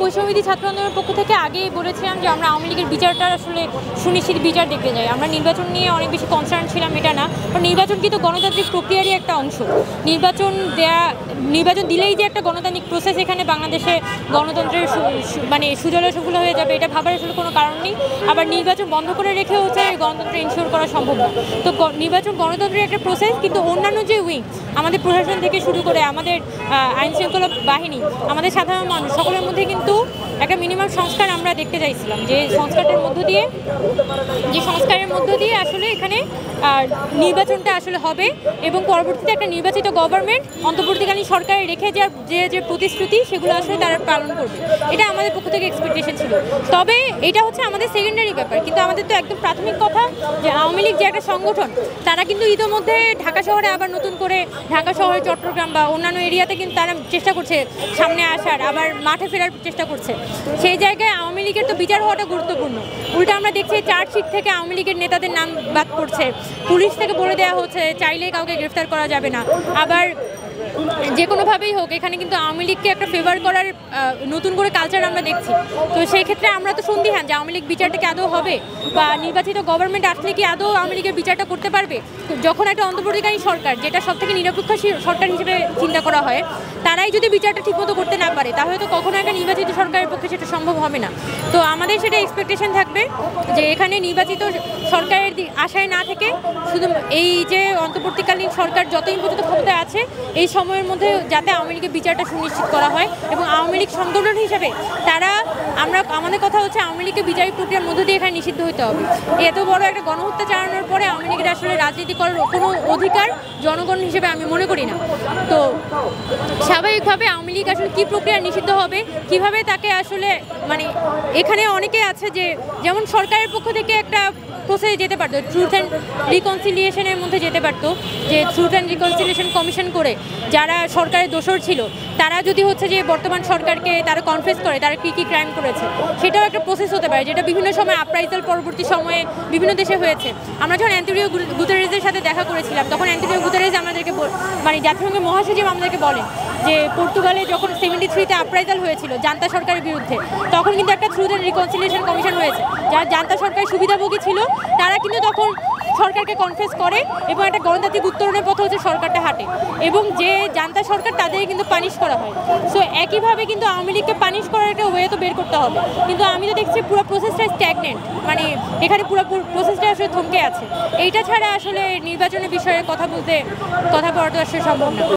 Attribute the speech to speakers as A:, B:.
A: ঐক্যমত্যী ছাত্র আন্দোলনের পক্ষ থেকে আগেই বলেছিলাম যে আমরা আওয়ামী লীগের বিচারটা আসলে সুনিশ্চিত বিচার দেখতে যাই। আমরা নির্বাচন নিয়ে অনেক বেশি কনসার্ন ছিলাম, এটা না, কারণ নির্বাচন কিন্তু গণতান্ত্রিক প্রক্রিয়ারই একটা অংশ। নির্বাচন দিলেই যে একটা গণতান্ত্রিক প্রসেস এখানে বাংলাদেশে গণতন্ত্রের মানে সুজলা সুফল হয়ে যাবে, এটা ভাবার আসলে কোনো কারণ নেই। আবার নির্বাচন বন্ধ করে রেখে হচ্ছে গণতন্ত্র ইনশিওর করা সম্ভব না। তো নির্বাচন গণতন্ত্রের একটা প্রসেস, কিন্তু অন্যান্য যে উইং, আমাদের প্রশাসন থেকে শুরু করে আমাদের আইন শৃঙ্খলা বাহিনী, আমাদের সাধারণ মানুষ, সকলের মধ্যে কিন্তু একটা মিনিমাম সংস্কার আমরা দেখতে চাইছিলাম, যে সংস্কারের মধ্য দিয়ে আসলে এখানে নির্বাচনটা আসলে হবে এবং পরবর্তীতে একটা নির্বাচিত গভর্নমেন্ট অন্তর্বর্তীকালীন সরকারে রেখে যে প্রতিশ্রুতি সেগুলো আসলে তারা পালন করবে, এটা আমাদের পক্ষ থেকে এক্সপেকটেশন ছিল। তবে এটা হচ্ছে আমাদের সেকেন্ডারি ব্যাপার, কিন্তু আমাদের তো একদম প্রাথমিক কথা যে আওয়ামী লীগ যে একটা সংগঠন, তারা কিন্তু ইতিমধ্যে ঢাকা শহরে আবার নতুন করে ঢাকা শহরে চট্টগ্রাম বা অন্যান্য এরিয়াতে কিন্তু তারা চেষ্টা করছে সামনে আসার, আবার মাঠে ফেরার চেষ্টা করছে। সেই জায়গায় আওয়ামী লীগের তো বিচার হওয়াটা গুরুত্বপূর্ণ। উল্টা আমরা দেখছি চার্জশিট থেকে আওয়ামী লীগের নেতাদের নাম বাদ পড়ছে, পুলিশ থেকে বলে দেওয়া হচ্ছে চাইলেই কাউকে গ্রেফতার করা যাবে না। আবার যে কোনোভাবেই হোক এখানে কিন্তু আওয়ামী লীগকে একটা ফেভার করার নতুন করে কালচার আমরা দেখছি। তো সেই ক্ষেত্রে আমরা তো সন্দিহান যে আওয়ামী লীগ বিচারটা কি আদৌ হবে, বা নির্বাচিত গভর্নমেন্ট আসলে কি আদৌ আওয়ামী লীগের বিচারটা করতে পারবে। যখন একটা অন্তর্বর্তীকালীন সরকার, যেটা সব থেকে নিরপেক্ষ সরকার হিসেবে চিন্তা করা হয়, তারাই যদি বিচারটা ঠিকমতো করতে না পারে, তাহলে তো কখনো একটা নির্বাচিত সরকারের পক্ষে সেটা সম্ভব হবে না। তো আমাদের সেটা এক্সপেকটেশন থাকবে যে এখানে নির্বাচিত সরকারের আশায় না থেকে শুধু এই যে অন্তর্বর্তীকালীন সরকার যতদিন পর্যন্ত ক্ষমতায় আছে এই সময়ের মধ্যে যাতে আওয়ামী লীগের বিচারটা সুনিশ্চিত করা হয়, এবং আওয়ামী লীগ সংগঠন হিসেবে আমাদের কথা হচ্ছে আওয়ামী লীগকে বিচারিক প্রক্রিয়ার মধ্য দিয়ে এখানে নিষিদ্ধ হতে হবে। এত বড় একটা গণহত্যা চালানোর পরে আওয়ামী লীগের আসলে রাজনীতি করার কোনো অধিকার জনগণ হিসেবে আমি মনে করি না। তো স্বাভাবিকভাবে আওয়ামী লীগ আসলে কী প্রক্রিয়া নিষিদ্ধ হবে, কিভাবে তাকে আসলে মানে এখানে অনেকে আছে যে যেমন সরকারের পক্ষ থেকে একটা প্রসেসে যেতে পারতো, ট্রুথ অ্যান্ড রিকনসিলিয়েশনের মধ্যে যেতে পারতো, যে ট্রুথ অ্যান্ড রিকনসিলিয়েশন কমিশন করে যারা সরকারের দোষর ছিল তারা যদি হচ্ছে যে বর্তমান সরকারকে তারা কনফেস করে তারা কী কী ক্রাইম করেছে, সেটাও একটা প্রসেস হতে পারে, যেটা বিভিন্ন সময় আপরাইজাল পরবর্তী সময়ে বিভিন্ন দেশে হয়েছে। আমরা যখন অ্যান্টোনিও গুতেরেজের সাথে দেখা করেছিলাম, তখন অ্যান্টোনিও গুতেরেজ আমাদেরকে মানে জাতিসংঘের মহাসচিব আমাদেরকে বলেন যে পর্তুগালে যখন 73-তে আপরাইজাল হয়েছিল জান্তা সরকারের বিরুদ্ধে, তখন কিন্তু একটা ট্রুথ অ্যান্ড রিকনসিলিয়েশন কমিশন হয়েছে, যারা জান্তা সরকারের সুবিধাভোগী ছিল তারা কিন্তু তখন সরকারকে কনফেস করে এবং একটা গণতান্ত্রিক উত্তরণের পথে হচ্ছে সরকারটা হাঁটে, এবং যে জান্তা সরকার তাদের কিন্তু পানিশ করা হয়। সো একইভাবে কিন্তু আওয়ামী লীগকে পানিশ করার একটা ওয়ে তো বের করতে হবে, কিন্তু আমি তো দেখছি পুরো প্রসেসটা স্ট্যাগনেন্ট, মানে এখানে পুরো প্রসেসটা আসলে থমকে আছে। এইটা ছাড়া আসলে নির্বাচনের বিষয়ে কথা বলা তো আসলে সম্ভব না।